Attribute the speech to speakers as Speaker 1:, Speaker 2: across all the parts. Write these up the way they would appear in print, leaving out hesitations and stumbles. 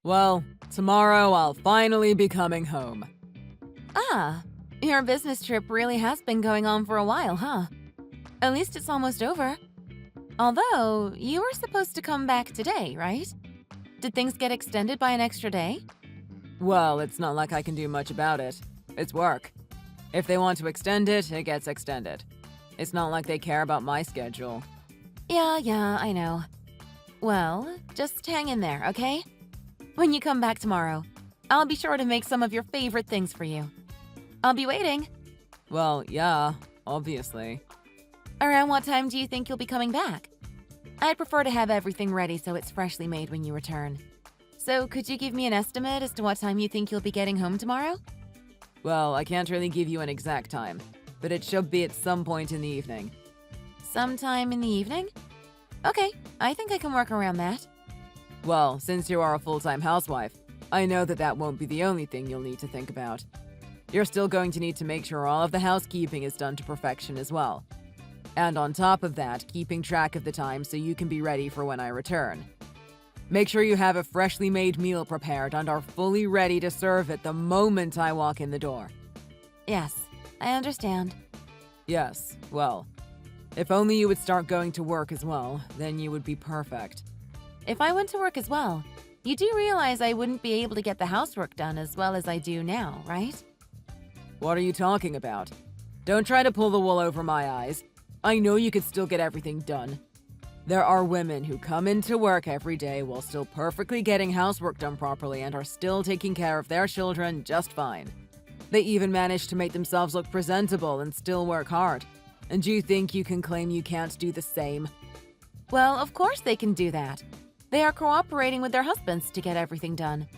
Speaker 1: Well, tomorrow I'll finally be coming home.
Speaker 2: Ah, your business trip really has been going on for a while, huh? At least it's almost over. Although, you were supposed to come back today, right? Did things get extended by an extra day?
Speaker 1: Well, it's not like I can do much about it. It's work. If they want to extend it, it gets extended. It's not like they care about my schedule.
Speaker 2: Yeah, I know. Well, just hang in there, okay? When you come back tomorrow, I'll be sure to make some of your favorite things for you. I'll be waiting.
Speaker 1: Well, yeah, obviously.
Speaker 2: Around what time do you think you'll be coming back? I'd prefer to have everything ready so it's freshly made when you return. So could you give me an estimate as to what time you think you'll be getting home tomorrow?
Speaker 1: Well, I can't really give you an exact time, but it should be at some point in the evening.
Speaker 2: Sometime in the evening? Okay, I think I can work around that.
Speaker 1: Well, since you are a full-time housewife, I know that that won't be the only thing you'll need to think about. You're still going to need to make sure all of the housekeeping is done to perfection as well. And on top of that, keeping track of the time so you can be ready for when I return. Make sure you have a freshly made meal prepared and are fully ready to serve it the moment I walk in the door.
Speaker 2: Yes, I understand.
Speaker 1: Yes, well, if only you would start going to work as well, then you would be perfect.
Speaker 2: If I went to work as well, you do realize I wouldn't be able to get the housework done as well as I do now, right?
Speaker 1: What are you talking about? Don't try to pull the wool over my eyes. I know you could still get everything done. There are women who come into work every day while still perfectly getting housework done properly and are still taking care of their children just fine. They even manage to make themselves look presentable and still work hard. And do you think you can claim you can't do the same?
Speaker 2: Well, of course they can do that. They are cooperating with their husbands to get everything done.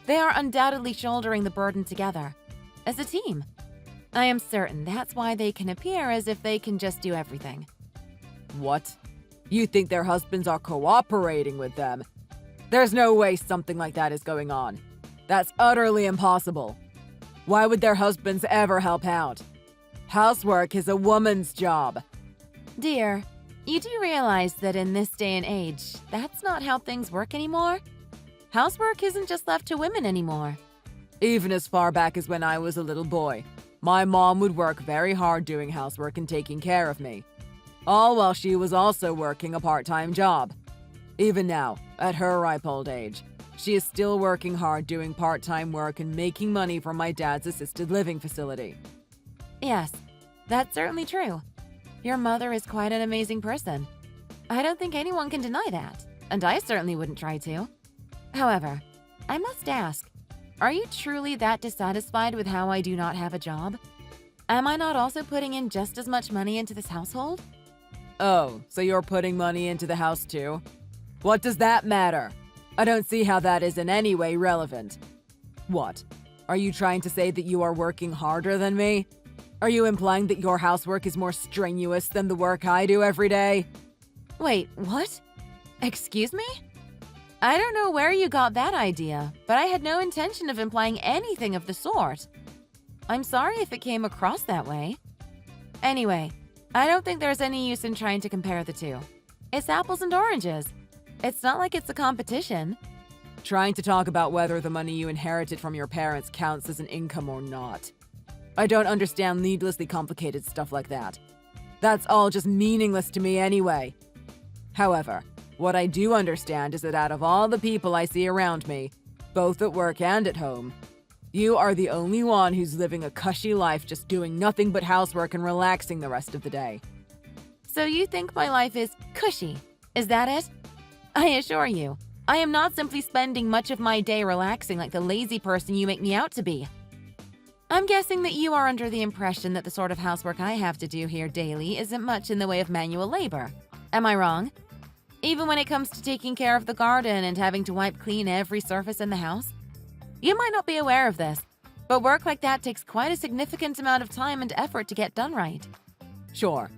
Speaker 2: They are undoubtedly shouldering the burden together, as a team. I am certain that's why they can appear as if they can just do everything.
Speaker 1: What? You think their husbands are cooperating with them? There's no way something like that is going on. That's utterly impossible. Why would their husbands ever help out? Housework is a woman's job.
Speaker 2: Dear, you do realize that in this day and age, that's not how things work anymore? Housework isn't just left to women anymore.
Speaker 1: Even as far back as when I was a little boy, my mom would work very hard doing housework and taking care of me. All while she was also working a part-time job. Even now, at her ripe old age, she is still working hard doing part-time work and making money from my dad's assisted living facility.
Speaker 2: Yes, that's certainly true. Your mother is quite an amazing person. I don't think anyone can deny that, and I certainly wouldn't try to. However, I must ask, are you truly that dissatisfied with how I do not have a job? Am I not also putting in just as much money into this household?
Speaker 1: Oh, so you're putting money into the house too? What does that matter? I don't see how that is in any way relevant. What? Are you trying to say that you are working harder than me? Are you implying that your housework is more strenuous than the work I do every day?
Speaker 2: Wait, what? Excuse me? I don't know where you got that idea, but I had no intention of implying anything of the sort. I'm sorry if it came across that way. Anyway, I don't think there's any use in trying to compare the two. It's apples and oranges. It's not like it's a competition.
Speaker 1: Trying to talk about whether the money you inherited from your parents counts as an income or not. I don't understand needlessly complicated stuff like that. That's all just meaningless to me anyway. However, what I do understand is that out of all the people I see around me, both at work and at home, you are the only one who's living a cushy life just doing nothing but housework and relaxing the rest of the day.
Speaker 2: So you think my life is cushy, is that it? I assure you, I am not simply spending much of my day relaxing like the lazy person you make me out to be. I'm guessing that you are under the impression that the sort of housework I have to do here daily isn't much in the way of manual labor. Am I wrong? Even when it comes to taking care of the garden and having to wipe clean every surface in the house? You might not be aware of this, but work like that takes quite a significant amount of time and effort to get done right.
Speaker 1: Sure,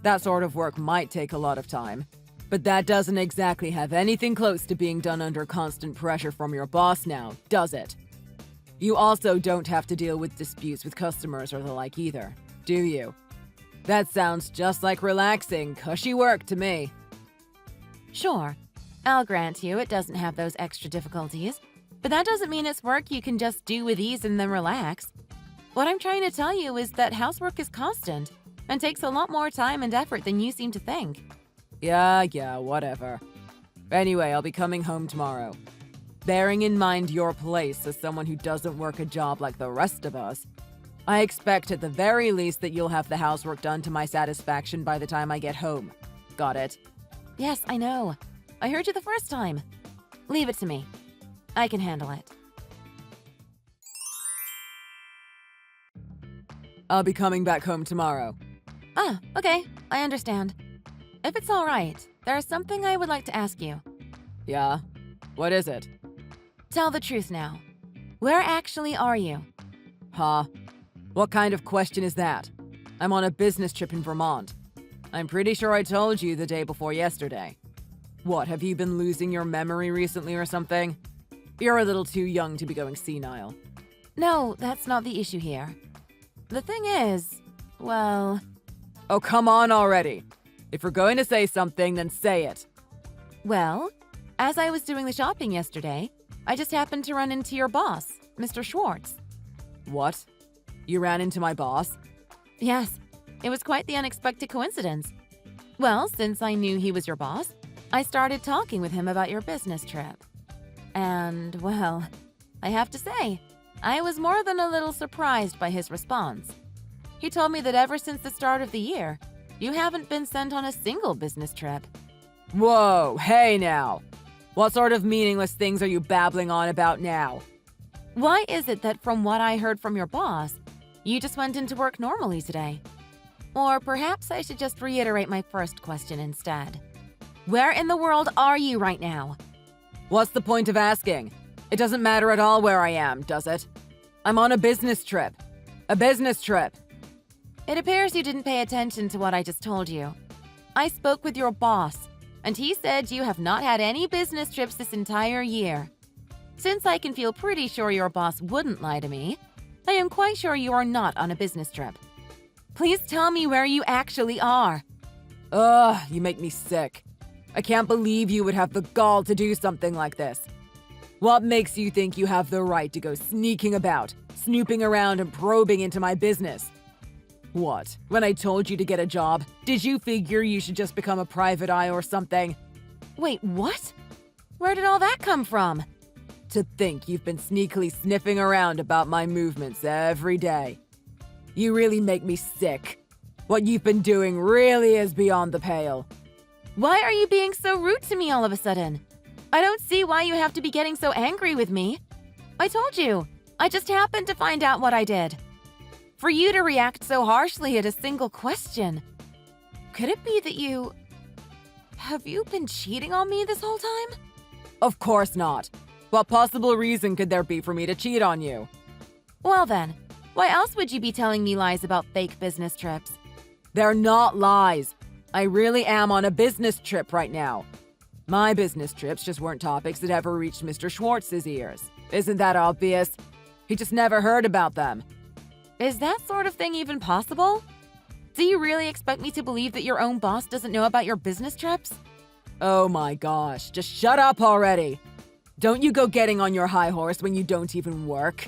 Speaker 1: that sort of work might take a lot of time, but that doesn't exactly have anything close to being done under constant pressure from your boss now, does it? You also don't have to deal with disputes with customers or the like either, do you? That sounds just like relaxing, cushy work to me.
Speaker 2: Sure, I'll grant you it doesn't have those extra difficulties, But that doesn't mean it's work you can just do with ease and then relax. What I'm trying to tell you is that housework is constant and takes a lot more time and effort than you seem to think.
Speaker 1: Yeah, whatever. Anyway, I'll be coming home tomorrow. Bearing in mind your place as someone who doesn't work a job like the rest of us, I expect at the very least that you'll have the housework done to my satisfaction by the time I get home. Got it?
Speaker 2: Yes, I know. I heard you the first time. Leave it to me. I can handle it.
Speaker 1: I'll be coming back home tomorrow.
Speaker 2: Ah, okay. I understand. If it's all right, there's something I would like to ask you.
Speaker 1: Yeah? What is it?
Speaker 2: Tell the truth now. Where actually are you?
Speaker 1: Huh? What kind of question is that? I'm on a business trip in Vermont. I'm pretty sure I told you the day before yesterday. What, have you been losing your memory recently or something? You're a little too young to be going senile.
Speaker 2: No, that's not the issue here. The thing is, well...
Speaker 1: Oh, come on already. If you're going to say something, then say it.
Speaker 2: Well, as I was doing the shopping yesterday, I just happened to run into your boss, Mr. Schwartz.
Speaker 1: What? You ran into my boss?
Speaker 2: Yes, it was quite the unexpected coincidence. Well, since I knew he was your boss, I started talking with him about your business trip. And, well, I have to say, I was more than a little surprised by his response. He told me that ever since the start of the year, you haven't been sent on a single business trip.
Speaker 1: Whoa, hey now. What sort of meaningless things are you babbling on about now?
Speaker 2: Why is it that from what I heard from your boss, you just went into work normally today? Or perhaps I should just reiterate my first question instead. Where in the world are you right now?
Speaker 1: What's the point of asking? It doesn't matter at all where I am, does it? I'm on a business trip. A business trip.
Speaker 2: It appears you didn't pay attention to what I just told you. I spoke with your boss, and he said you have not had any business trips this entire year. Since I can feel pretty sure your boss wouldn't lie to me, I am quite sure you are not on a business trip. Please tell me where you actually are.
Speaker 1: Ugh, you make me sick. I can't believe you would have the gall to do something like this. What makes you think you have the right to go sneaking about, snooping around and probing into my business? What? When I told you to get a job, did you figure you should just become a private eye or something?
Speaker 2: Wait, what? Where did all that come from?
Speaker 1: To think you've been sneakily sniffing around about my movements every day. You really make me sick. What you've been doing really is beyond the pale.
Speaker 2: Why are you being so rude to me all of a sudden? I don't see why you have to be getting so angry with me. I told you, I just happened to find out what I did. For you to react so harshly at a single question. Could it be that you... Have you been cheating on me this whole time?
Speaker 1: Of course not. What possible reason could there be for me to cheat on you?
Speaker 2: Well then, why else would you be telling me lies about fake business trips?
Speaker 1: They're not lies. I really am on a business trip right now. My business trips just weren't topics that ever reached Mr. Schwartz's ears. Isn't that obvious? He just never heard about them.
Speaker 2: Is that sort of thing even possible? Do you really expect me to believe that your own boss doesn't know about your business trips?
Speaker 1: Oh my gosh, just shut up already. Don't you go getting on your high horse when you don't even work.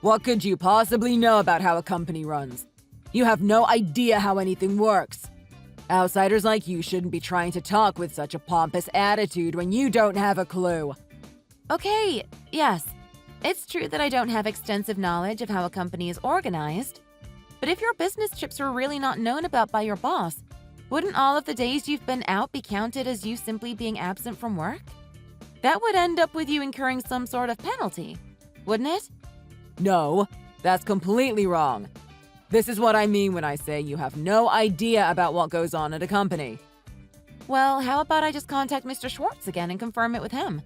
Speaker 1: What could you possibly know about how a company runs? You have no idea how anything works. Outsiders like you shouldn't be trying to talk with such a pompous attitude when you don't have a clue.
Speaker 2: Okay, yes. It's true that I don't have extensive knowledge of how a company is organized. But if your business trips were really not known about by your boss, wouldn't all of the days you've been out be counted as you simply being absent from work? That would end up with you incurring some sort of penalty, wouldn't it?
Speaker 1: No, that's completely wrong. This is what I mean when I say you have no idea about what goes on at a company.
Speaker 2: Well, how about I just contact Mr. Schwartz again and confirm it with him?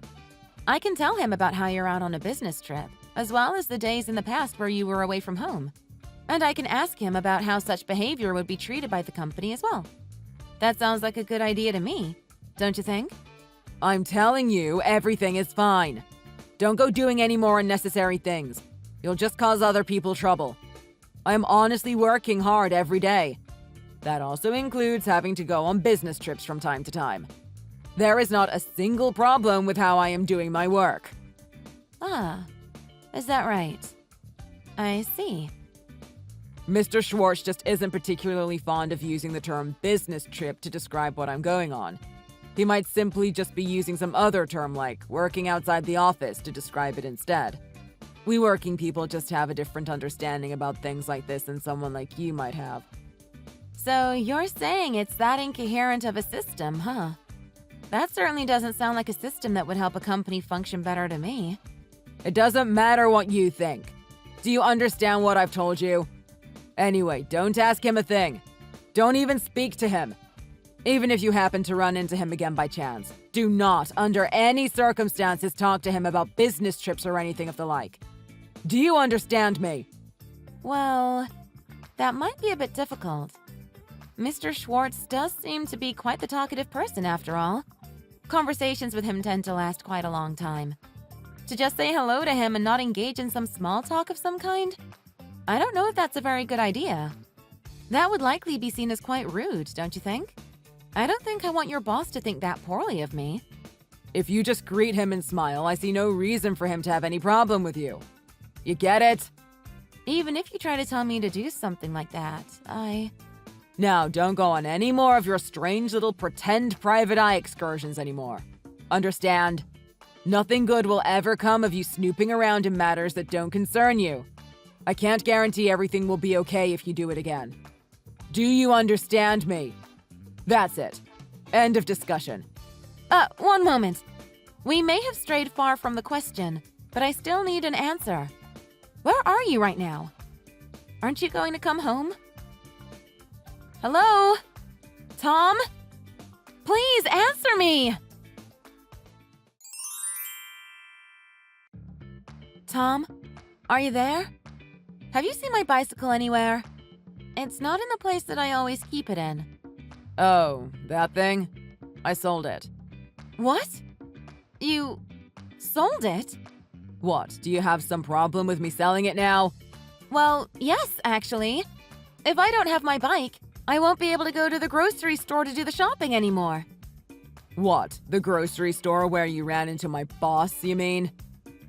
Speaker 2: I can tell him about how you're out on a business trip, as well as the days in the past where you were away from home. And I can ask him about how such behavior would be treated by the company as well. That sounds like a good idea to me, don't you think?
Speaker 1: I'm telling you, everything is fine. Don't go doing any more unnecessary things. You'll just cause other people trouble. I'm honestly working hard every day. That also includes having to go on business trips from time to time. There is not a single problem with how I am doing my work.
Speaker 2: Ah, is that right? I see.
Speaker 1: Mr. Schwartz just isn't particularly fond of using the term business trip to describe what I'm going on. He might simply just be using some other term like working outside the office to describe it instead. We working people just have a different understanding about things like this than someone like you might have.
Speaker 2: So you're saying it's that incoherent of a system, huh? That certainly doesn't sound like a system that would help a company function better to me.
Speaker 1: It doesn't matter what you think. Do you understand what I've told you? Anyway, don't ask him a thing. Don't even speak to him. Even if you happen to run into him again by chance, do not, under any circumstances, talk to him about business trips or anything of the like. Do you understand me?
Speaker 2: Well, that might be a bit difficult. Mr. Schwartz does seem to be quite the talkative person after all. Conversations with him tend to last quite a long time. To just say hello to him and not engage in some small talk of some kind? I don't know if that's a very good idea. That would likely be seen as quite rude, don't you think? I don't think I want your boss to think that poorly of me.
Speaker 1: If you just greet him and smile, I see no reason for him to have any problem with you. You get it?
Speaker 2: Even if you try to tell me to do something like that,
Speaker 1: Now, don't go on any more of your strange little pretend private eye excursions anymore. Understand? Nothing good will ever come of you snooping around in matters that don't concern you. I can't guarantee everything will be okay if you do it again. Do you understand me? That's it. End of discussion.
Speaker 2: One moment. We may have strayed far from the question, but I still need an answer. Where are you right now? Aren't you going to come home? Hello? Tom? Please answer me! Tom, are you there? Have you seen my bicycle anywhere? It's not in the place that I always keep it in.
Speaker 1: Oh, that thing? I sold it.
Speaker 2: What? You sold it?
Speaker 1: What, do you have some problem with me selling it now?
Speaker 2: Well, yes, actually. If I don't have my bike, I won't be able to go to the grocery store to do the shopping anymore.
Speaker 1: What, the grocery store where you ran into my boss, you mean?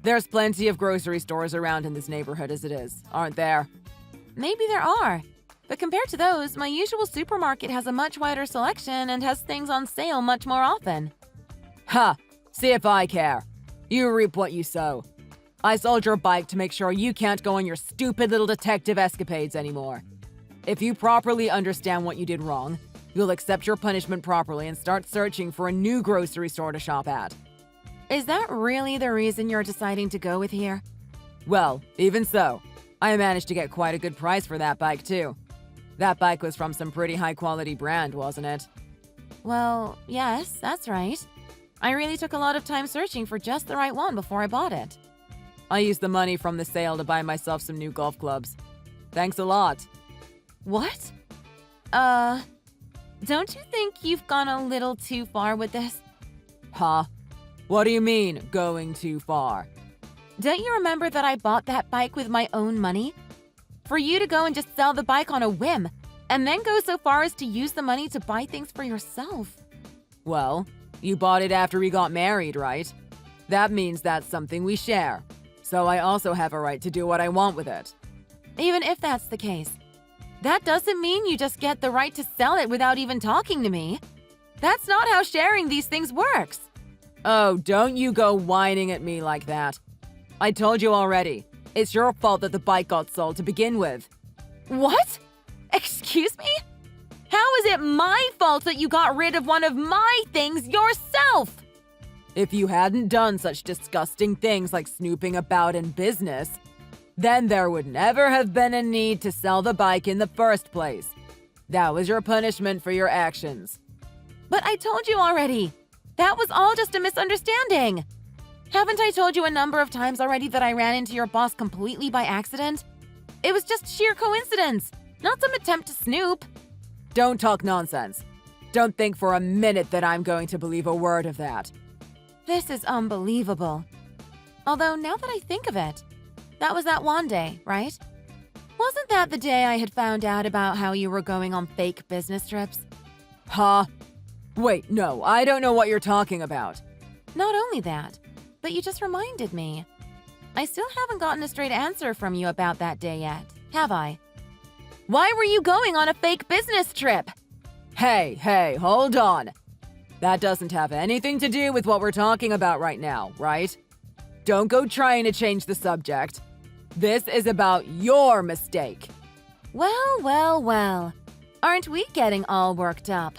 Speaker 1: There's plenty of grocery stores around in this neighborhood as it is, aren't there?
Speaker 2: Maybe there are, but compared to those, my usual supermarket has a much wider selection and has things on sale much more often.
Speaker 1: Ha! See if I care. You reap what you sow. I sold your bike to make sure you can't go on your stupid little detective escapades anymore. If you properly understand what you did wrong, you'll accept your punishment properly and start searching for a new grocery store to shop at.
Speaker 2: Is that really the reason you're deciding to go with here?
Speaker 1: Well, even so, I managed to get quite a good price for that bike too. That bike was from some pretty high-quality brand, wasn't it?
Speaker 2: Well, yes, that's right. I really took a lot of time searching for just the right one before I bought it.
Speaker 1: I used the money from the sale to buy myself some new golf clubs. Thanks a lot.
Speaker 2: What? Don't you think you've gone a little too far with this?
Speaker 1: Huh? What do you mean, going too far?
Speaker 2: Don't you remember that I bought that bike with my own money? For you to go and just sell the bike on a whim, and then go so far as to use the money to buy things for yourself.
Speaker 1: Well, you bought it after we got married, right? That means that's something we share. So I also have a right to do what I want with it.
Speaker 2: Even if that's the case, that doesn't mean you just get the right to sell it without even talking to me. That's not how sharing these things works.
Speaker 1: Oh, don't you go whining at me like that. I told you already. It's your fault that the bike got sold to begin with.
Speaker 2: What? Excuse me? How is it my fault that you got rid of one of my things yourself?
Speaker 1: If you hadn't done such disgusting things like snooping about in business, then there would never have been a need to sell the bike in the first place. That was your punishment for your actions.
Speaker 2: But I told you already. That was all just a misunderstanding. Haven't I told you a number of times already that I ran into your boss completely by accident? It was just sheer coincidence, not some attempt to snoop.
Speaker 1: Don't talk nonsense. Don't think for a minute that I'm going to believe a word of that.
Speaker 2: This is unbelievable. Although, now that I think of it, that was that one day, right? Wasn't that the day I had found out about how you were going on fake business trips?
Speaker 1: Huh? Wait, no, I don't know what you're talking about.
Speaker 2: Not only that, but you just reminded me. I still haven't gotten a straight answer from you about that day yet, have I? Why were you going on a fake business trip?
Speaker 1: Hey, hold on. That doesn't have anything to do with what we're talking about right now, right? Don't go trying to change the subject. This is about your mistake.
Speaker 2: Well. Aren't we getting all worked up?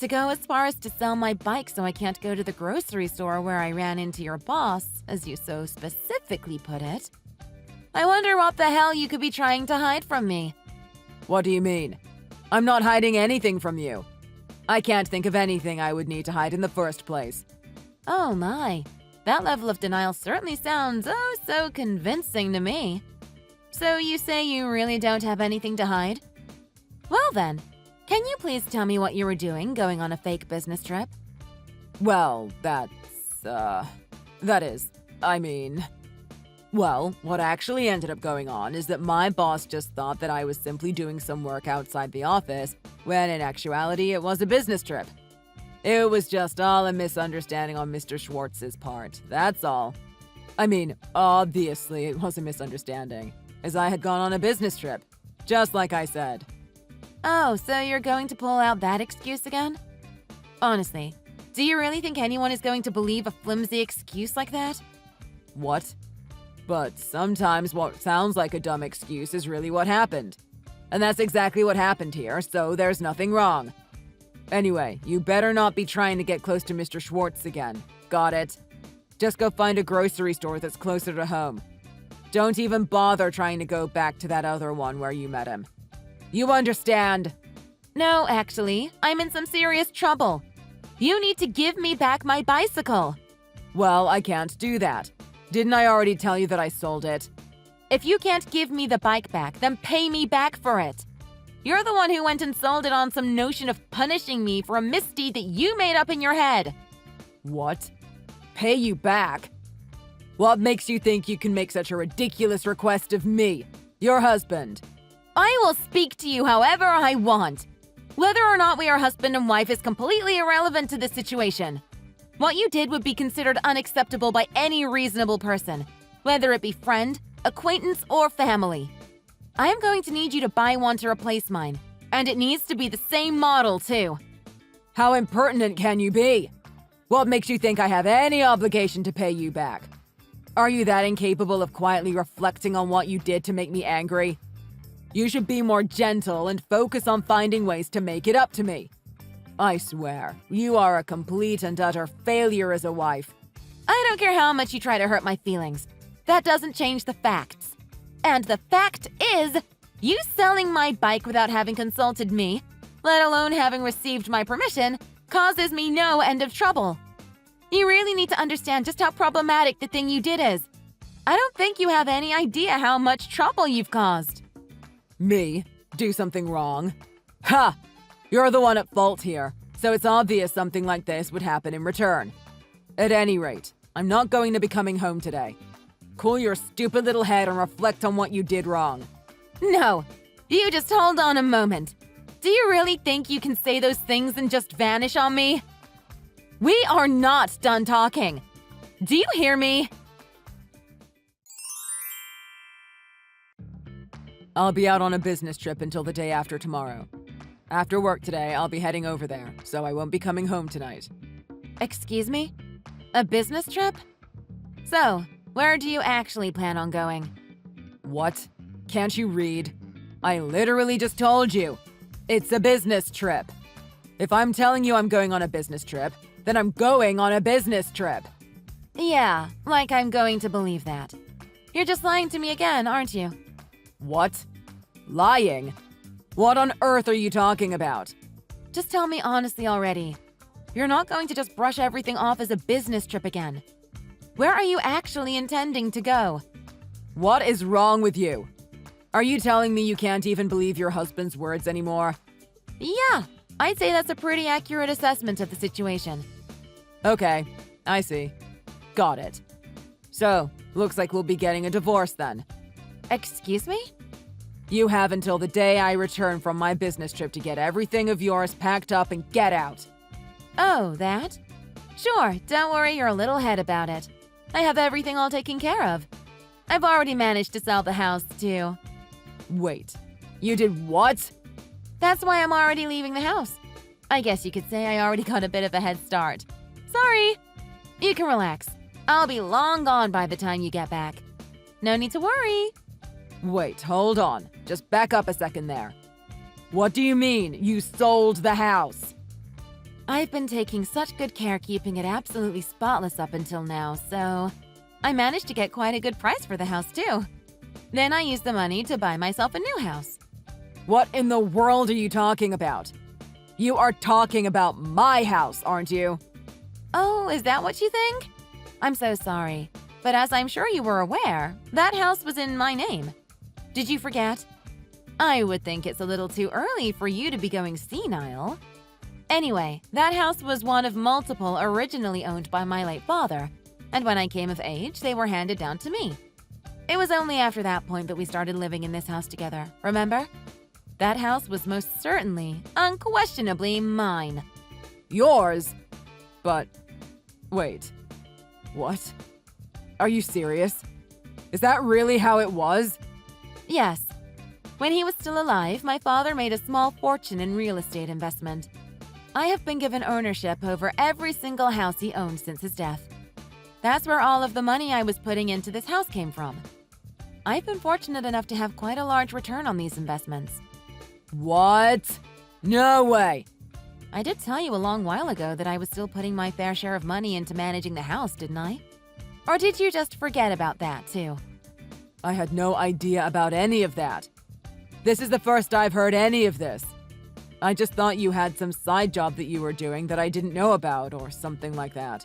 Speaker 2: To go as far as to sell my bike so I can't go to the grocery store where I ran into your boss, as you so specifically put it. I wonder what the hell you could be trying to hide from me.
Speaker 1: What do you mean? I'm not hiding anything from you. I can't think of anything I would need to hide in the first place.
Speaker 2: Oh my, that level of denial certainly sounds oh so convincing to me. So you say you really don't have anything to hide? Well then, can you please tell me what you were doing going on a fake business trip?
Speaker 1: Well, Well, what actually ended up going on is that my boss just thought that I was simply doing some work outside the office, when in actuality it was a business trip. It was just all a misunderstanding on Mr. Schwartz's part, that's all. I mean, obviously it was a misunderstanding, as I had gone on a business trip, just like I said.
Speaker 2: Oh, so you're going to pull out that excuse again? Honestly, do you really think anyone is going to believe a flimsy excuse like that?
Speaker 1: What? But sometimes what sounds like a dumb excuse is really what happened. And that's exactly what happened here, so there's nothing wrong. Anyway, you better not be trying to get close to Mr. Schwartz again. Got it? Just go find a grocery store that's closer to home. Don't even bother trying to go back to that other one where you met him. You understand?
Speaker 2: No, actually, I'm in some serious trouble. You need to give me back my bicycle.
Speaker 1: Well, I can't do that. Didn't I already tell you that I sold it?
Speaker 2: If you can't give me the bike back, then pay me back for it. You're the one who went and sold it on some notion of punishing me for a misdeed that you made up in your head.
Speaker 1: What? Pay you back? What makes you think you can make such a ridiculous request of me, your husband?
Speaker 2: I will speak to you however I want. Whether or not we are husband and wife is completely irrelevant to this situation. What you did would be considered unacceptable by any reasonable person, whether it be friend, acquaintance, or family. I am going to need you to buy one to replace mine, and it needs to be the same model, too.
Speaker 1: How impertinent can you be? What makes you think I have any obligation to pay you back? Are you that incapable of quietly reflecting on what you did to make me angry? You should be more gentle and focus on finding ways to make it up to me. I swear, you are a complete and utter failure as a wife.
Speaker 2: I don't care how much you try to hurt my feelings. That doesn't change the facts. And the fact is, you selling my bike without having consulted me, let alone having received my permission, causes me no end of trouble. You really need to understand just how problematic the thing you did is. I don't think you have any idea how much trouble you've caused.
Speaker 1: Me? Do something wrong? Ha! You're the one at fault here, so it's obvious something like this would happen in return. At any rate, I'm not going to be coming home today. Cool your stupid little head and reflect on what you did wrong.
Speaker 2: No, you just hold on a moment. Do you really think you can say those things and just vanish on me? We are not done talking. Do you hear me?
Speaker 1: I'll be out on a business trip until the day after tomorrow. After work today, I'll be heading over there, so I won't be coming home tonight.
Speaker 2: Excuse me? A business trip? So, where do you actually plan on going?
Speaker 1: What? Can't you read? I literally just told you. It's a business trip. If I'm telling you I'm going on a business trip, then I'm going on a business trip.
Speaker 2: Yeah, like I'm going to believe that. You're just lying to me again, aren't you?
Speaker 1: What? Lying? What on earth are you talking about?
Speaker 2: Just tell me honestly already. You're not going to just brush everything off as a business trip again. Where are you actually intending to go?
Speaker 1: What is wrong with you? Are you telling me you can't even believe your husband's words anymore?
Speaker 2: Yeah, I'd say that's a pretty accurate assessment of the situation.
Speaker 1: Okay, I see. Got it. So, looks like we'll be getting a divorce then.
Speaker 2: Excuse me?
Speaker 1: You have until the day I return from my business trip to get everything of yours packed up and get out.
Speaker 2: Oh, that? Sure, don't worry your little head about it. I have everything all taken care of. I've already managed to sell the house, too.
Speaker 1: Wait, you did what?
Speaker 2: That's why I'm already leaving the house. I guess you could say I already got a bit of a head start. Sorry. You can relax. I'll be long gone by the time you get back. No need to worry.
Speaker 1: Wait, hold on. Just back up a second there. What do you mean, you sold the house?
Speaker 2: I've been taking such good care keeping it absolutely spotless up until now, so I managed to get quite a good price for the house, too. Then I used the money to buy myself a new house.
Speaker 1: What in the world are you talking about? You are talking about my house, aren't you?
Speaker 2: Oh, is that what you think? I'm so sorry, but as I'm sure you were aware, that house was in my name. Did you forget? I would think it's a little too early for you to be going senile. Anyway, that house was one of multiple originally owned by my late father, and when I came of age, they were handed down to me. It was only after that point that we started living in this house together, remember? That house was most certainly, unquestionably mine.
Speaker 1: Yours? But, wait. What? Are you serious? Is that really how it was?
Speaker 2: Yes. When he was still alive, my father made a small fortune in real estate investment. I have been given ownership over every single house he owned since his death. That's where all of the money I was putting into this house came from. I've been fortunate enough to have quite a large return on these investments.
Speaker 1: What? No way!
Speaker 2: I did tell you a long while ago that I was still putting my fair share of money into managing the house, didn't I? Or did you just forget about that, too?
Speaker 1: I had no idea about any of that. This is the first I've heard any of this. I just thought you had some side job that you were doing that I didn't know about or something like that.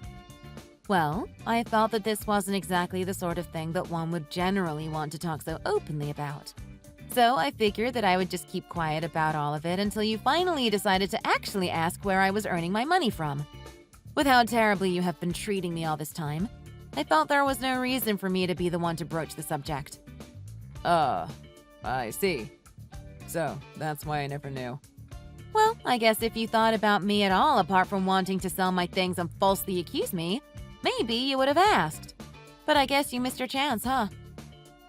Speaker 2: Well, I felt that this wasn't exactly the sort of thing that one would generally want to talk so openly about. So I figured that I would just keep quiet about all of it until you finally decided to actually ask where I was earning my money from. With how terribly you have been treating me all this time, I felt there was no reason for me to be the one to broach the subject.
Speaker 1: I see. So, that's why I never knew.
Speaker 2: Well, I guess if you thought about me at all apart from wanting to sell my things and falsely accuse me, maybe you would have asked. But I guess you missed your chance, huh?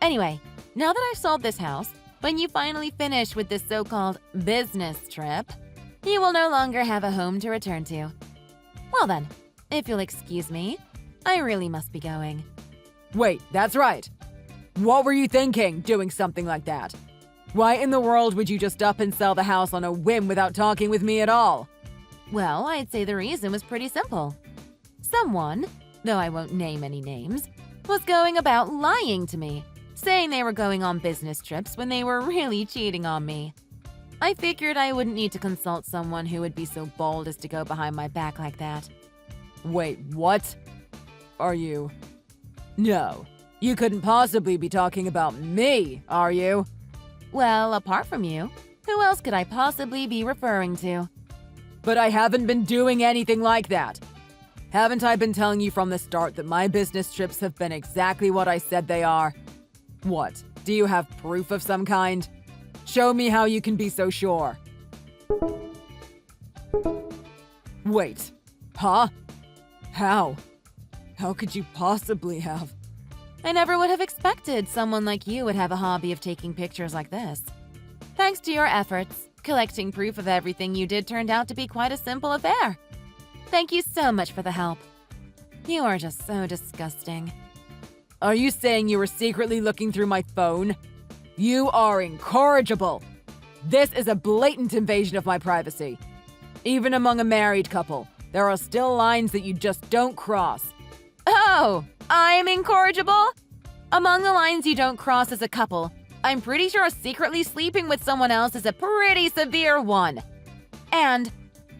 Speaker 2: Anyway, now that I've sold this house, when you finally finish with this so-called business trip, you will no longer have a home to return to. Well then, if you'll excuse me, I really must be going.
Speaker 1: Wait, that's right. What were you thinking, doing something like that? Why in the world would you just up and sell the house on a whim without talking with me at all?
Speaker 2: Well, I'd say the reason was pretty simple. Someone, though I won't name any names, was going about lying to me, saying they were going on business trips when they were really cheating on me. I figured I wouldn't need to consult someone who would be so bold as to go behind my back like that.
Speaker 1: Wait, what? Are you? No, you couldn't possibly be talking about me, are you?
Speaker 2: Well, apart from you, who else could I possibly be referring to?
Speaker 1: But I haven't been doing anything like that. Haven't I been telling you from the start that my business trips have been exactly what I said they are? What, do you have proof of some kind? Show me how you can be so sure. Wait, huh? How? How could you possibly have?
Speaker 2: I never would have expected someone like you would have a hobby of taking pictures like this. Thanks to your efforts, collecting proof of everything you did turned out to be quite a simple affair. Thank you so much for the help. You are just so disgusting.
Speaker 1: Are you saying you were secretly looking through my phone? You are incorrigible. This is a blatant invasion of my privacy. Even among a married couple, there are still lines that you just don't cross.
Speaker 2: Oh, I'm incorrigible? Among the lines you don't cross as a couple, I'm pretty sure secretly sleeping with someone else is a pretty severe one. And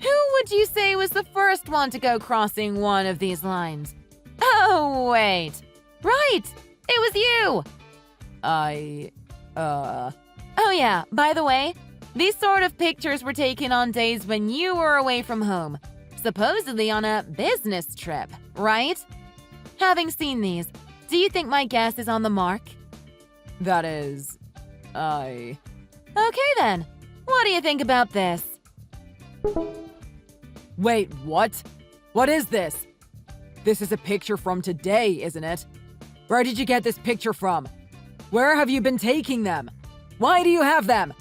Speaker 2: who would you say was the first one to go crossing one of these lines? Oh, wait. Right! It was you! Oh yeah, by the way, these sort of pictures were taken on days when you were away from home, supposedly on a business trip, right? Having seen these, do you think my guess is on the mark?
Speaker 1: That is...
Speaker 2: Okay then, what do you think about this?
Speaker 1: Wait, what? What is this? This is a picture from today, isn't it? Where did you get this picture from? Where have you been taking them? Why do you have them?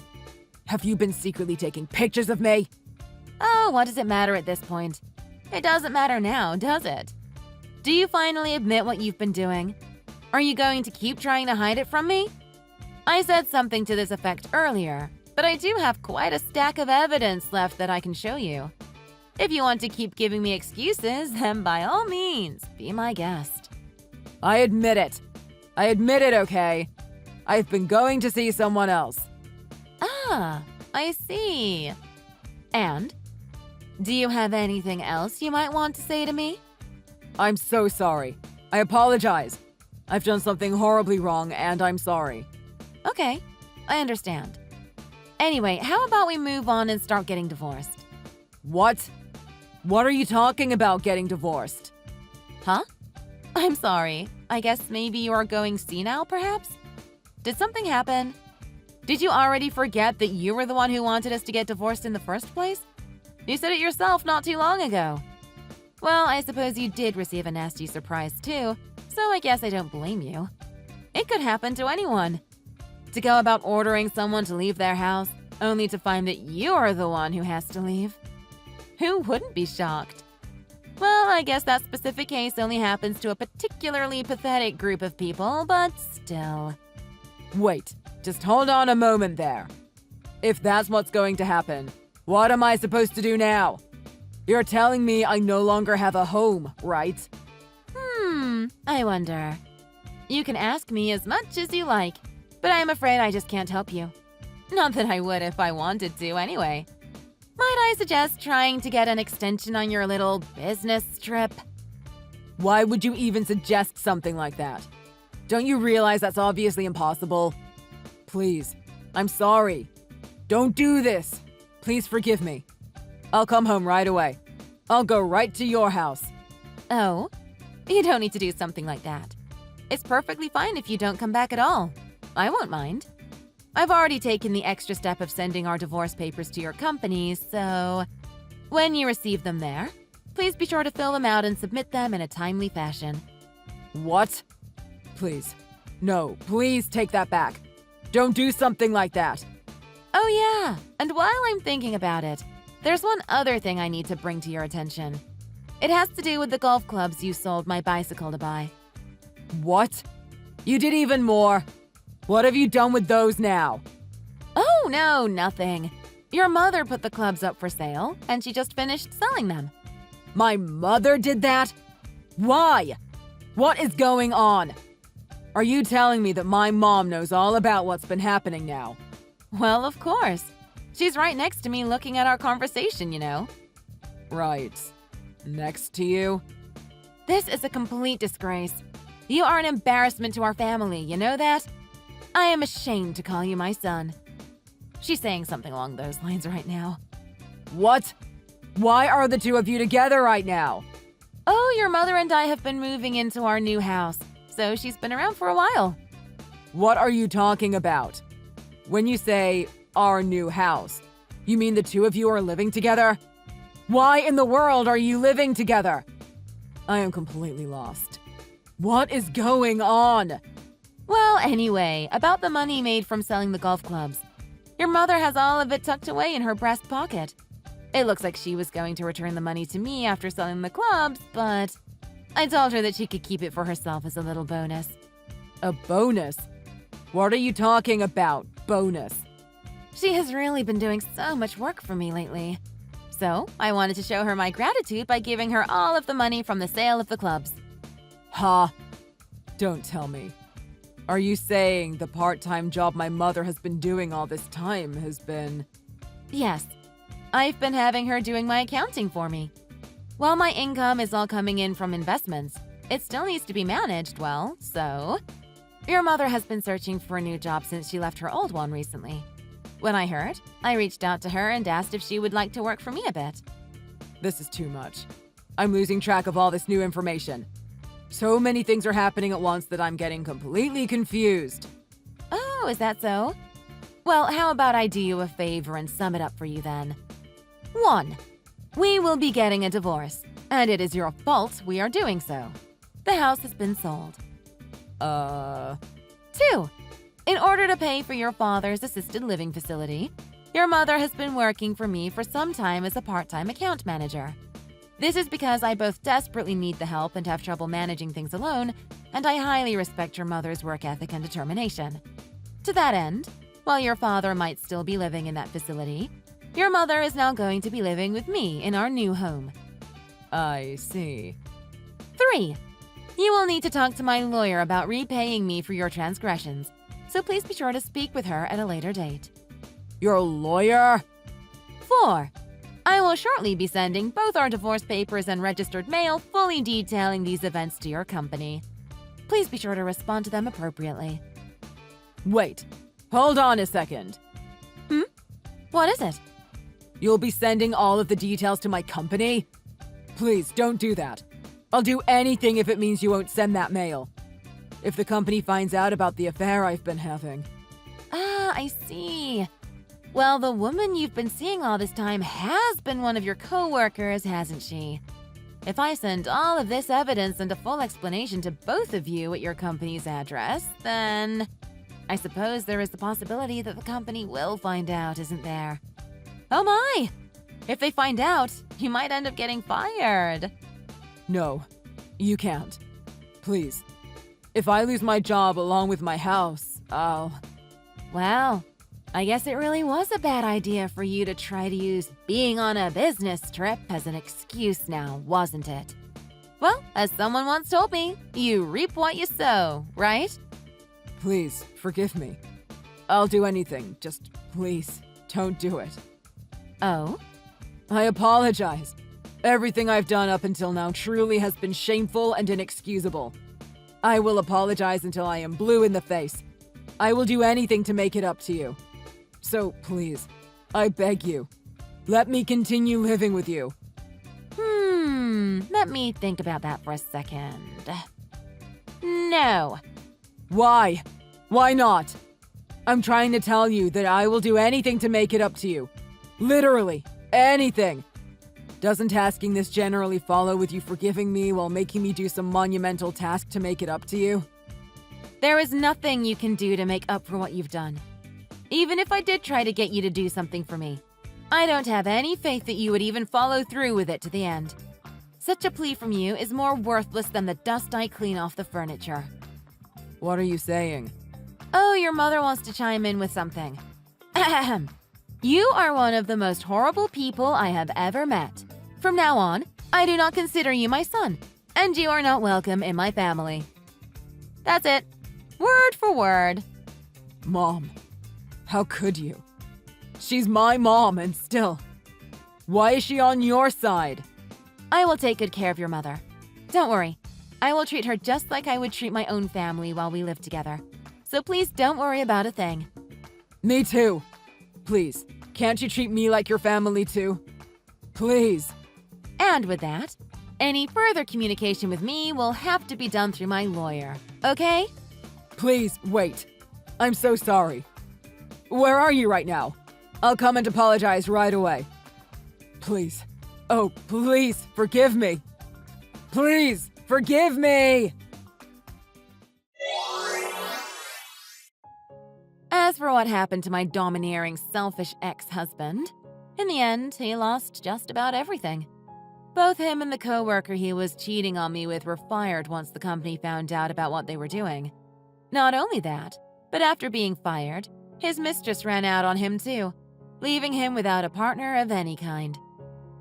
Speaker 1: Have you been secretly taking pictures of me?
Speaker 2: Oh, what does it matter at this point? It doesn't matter now, does it? Do you finally admit what you've been doing? Are you going to keep trying to hide it from me? I said something to this effect earlier, but I do have quite a stack of evidence left that I can show you. If you want to keep giving me excuses, then by all means, be my guest.
Speaker 1: I admit it. I admit it, okay? I've been going to see someone else.
Speaker 2: Ah, I see. And? Do you have anything else you might want to say to me?
Speaker 1: I'm so sorry. I apologize. I've done something horribly wrong, and I'm sorry.
Speaker 2: Okay, I understand. Anyway, how about we move on and start getting divorced?
Speaker 1: What? What are you talking about, getting divorced?
Speaker 2: Huh? I'm sorry. I guess maybe you are going senile, perhaps? Did something happen? Did you already forget that you were the one who wanted us to get divorced in the first place? You said it yourself not too long ago. Well, I suppose you did receive a nasty surprise too, so I guess I don't blame you. It could happen to anyone. To go about ordering someone to leave their house, only to find that you're the one who has to leave. Who wouldn't be shocked? Well, I guess that specific case only happens to a particularly pathetic group of people, but still.
Speaker 1: Wait, just hold on a moment there. If that's what's going to happen, what am I supposed to do now? You're telling me I no longer have a home, right?
Speaker 2: I wonder. You can ask me as much as you like, but I'm afraid I just can't help you. Not that I would if I wanted to, anyway. Might I suggest trying to get an extension on your little business trip?
Speaker 1: Why would you even suggest something like that? Don't you realize that's obviously impossible? Please, I'm sorry. Don't do this. Please forgive me. I'll come home right away. I'll go right to your house.
Speaker 2: Oh? You don't need to do something like that. It's perfectly fine if you don't come back at all. I won't mind. I've already taken the extra step of sending our divorce papers to your company, so when you receive them there, please be sure to fill them out and submit them in a timely fashion.
Speaker 1: What? Please. No, please take that back. Don't do something like that.
Speaker 2: Oh yeah, and while I'm thinking about it, there's one other thing I need to bring to your attention. It has to do with the golf clubs you sold my bicycle to buy.
Speaker 1: What? You did even more. What have you done with those now?
Speaker 2: Oh no, nothing. Your mother put the clubs up for sale, and she just finished selling them.
Speaker 1: My mother did that? Why? What is going on? Are you telling me that my mom knows all about what's been happening now?
Speaker 2: Well, of course. She's right next to me looking at our conversation, you know.
Speaker 1: Right. Next to you?
Speaker 2: This is a complete disgrace. You are an embarrassment to our family, you know that? I am ashamed to call you my son. She's saying something along those lines right now.
Speaker 1: What? Why are the two of you together right now?
Speaker 2: Oh, your mother and I have been moving into our new house, so she's been around for a while.
Speaker 1: What are you talking about? When you say, our new house, you mean the two of you are living together? Why in the world are you living together? I am completely lost. What is going on?
Speaker 2: Well, anyway, about the money made from selling the golf clubs. Your mother has all of it tucked away in her breast pocket. It looks like she was going to return the money to me after selling the clubs, but I told her that she could keep it for herself as a little bonus.
Speaker 1: A bonus? What are you talking about, bonus?
Speaker 2: She has really been doing so much work for me lately. So, I wanted to show her my gratitude by giving her all of the money from the sale of the clubs.
Speaker 1: Huh? Don't tell me. Are you saying the part-time job my mother has been doing all this time has been…
Speaker 2: Yes. I've been having her doing my accounting for me. While my income is all coming in from investments, it still needs to be managed well, so… Your mother has been searching for a new job since she left her old one recently. When I heard, I reached out to her and asked if she would like to work for me a bit.
Speaker 1: This is too much. I'm losing track of all this new information. So many things are happening at once that I'm getting completely confused.
Speaker 2: Oh, is that so? Well, how about I do you a favor and sum it up for you then? 1. We will be getting a divorce, and it is your fault we are doing so. The house has been sold. 2. In order to pay for your father's assisted living facility, your mother has been working for me for some time as a part-time account manager. This is because I both desperately need the help and have trouble managing things alone, and I highly respect your mother's work ethic and determination. To that end, while your father might still be living in that facility, your mother is now going to be living with me in our new home.
Speaker 1: I see.
Speaker 2: 3. You will need to talk to my lawyer about repaying me for your transgressions, so please be sure to speak with her at a later date.
Speaker 1: Your lawyer?
Speaker 2: 4. I will shortly be sending both our divorce papers and registered mail fully detailing these events to your company. Please be sure to respond to them appropriately.
Speaker 1: Wait, hold on a second.
Speaker 2: What is it?
Speaker 1: You'll be sending all of the details to my company? Please, don't do that. I'll do anything if it means you won't send that mail. If the company finds out about the affair I've been having.
Speaker 2: Ah, I see. Well, the woman you've been seeing all this time has been one of your co-workers, hasn't she? If I send all of this evidence and a full explanation to both of you at your company's address, then I suppose there is the possibility that the company will find out, isn't there? Oh my! If they find out, you might end up getting fired.
Speaker 1: No, you can't. Please. If I lose my job along with my house, I'll...
Speaker 2: Well, I guess it really was a bad idea for you to try to use being on a business trip as an excuse now, wasn't it? Well, as someone once told me, you reap what you sow, right?
Speaker 1: Please, forgive me. I'll do anything, just please, don't do it.
Speaker 2: Oh?
Speaker 1: I apologize. Everything I've done up until now truly has been shameful and inexcusable. I will apologize until I am blue in the face. I will do anything to make it up to you. So please, I beg you, let me continue living with you.
Speaker 2: Let me think about that for a second. No.
Speaker 1: Why? Why not? I'm trying to tell you that I will do anything to make it up to you. Literally, anything. Doesn't asking this generally follow with you forgiving me while making me do some monumental task to make it up to you?
Speaker 2: There is nothing you can do to make up for what you've done. Even if I did try to get you to do something for me, I don't have any faith that you would even follow through with it to the end. Such a plea from you is more worthless than the dust I clean off the furniture.
Speaker 1: What are you saying?
Speaker 2: Oh, your mother wants to chime in with something. Ahem. You are one of the most horrible people I have ever met. From now on, I do not consider you my son, and you are not welcome in my family. That's it. Word for word.
Speaker 1: Mom, how could you? She's my mom and still. Why is she on your side?
Speaker 2: I will take good care of your mother. Don't worry. I will treat her just like I would treat my own family while we live together. So please don't worry about a thing.
Speaker 1: Me too. Please, can't you treat me like your family too? Please.
Speaker 2: And with that, any further communication with me will have to be done through my lawyer, okay?
Speaker 1: Please, wait. I'm so sorry. Where are you right now? I'll come and apologize right away. Please. Oh, please, forgive me. Please, forgive me!
Speaker 2: As for what happened to my domineering, selfish ex-husband, in the end, he lost just about everything. Both him and the co-worker he was cheating on me with were fired once the company found out about what they were doing. Not only that, but after being fired, his mistress ran out on him too, leaving him without a partner of any kind.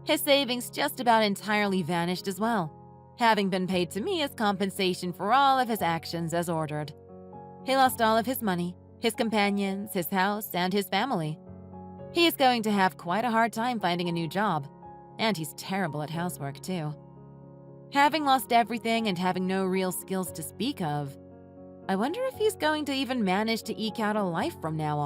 Speaker 2: His savings just about entirely vanished as well, having been paid to me as compensation for all of his actions as ordered. He lost all of his money, his companions, his house, and his family. He is going to have quite a hard time finding a new job, and he's terrible at housework too. Having lost everything and having no real skills to speak of, I wonder if he's going to even manage to eke out a life from now on.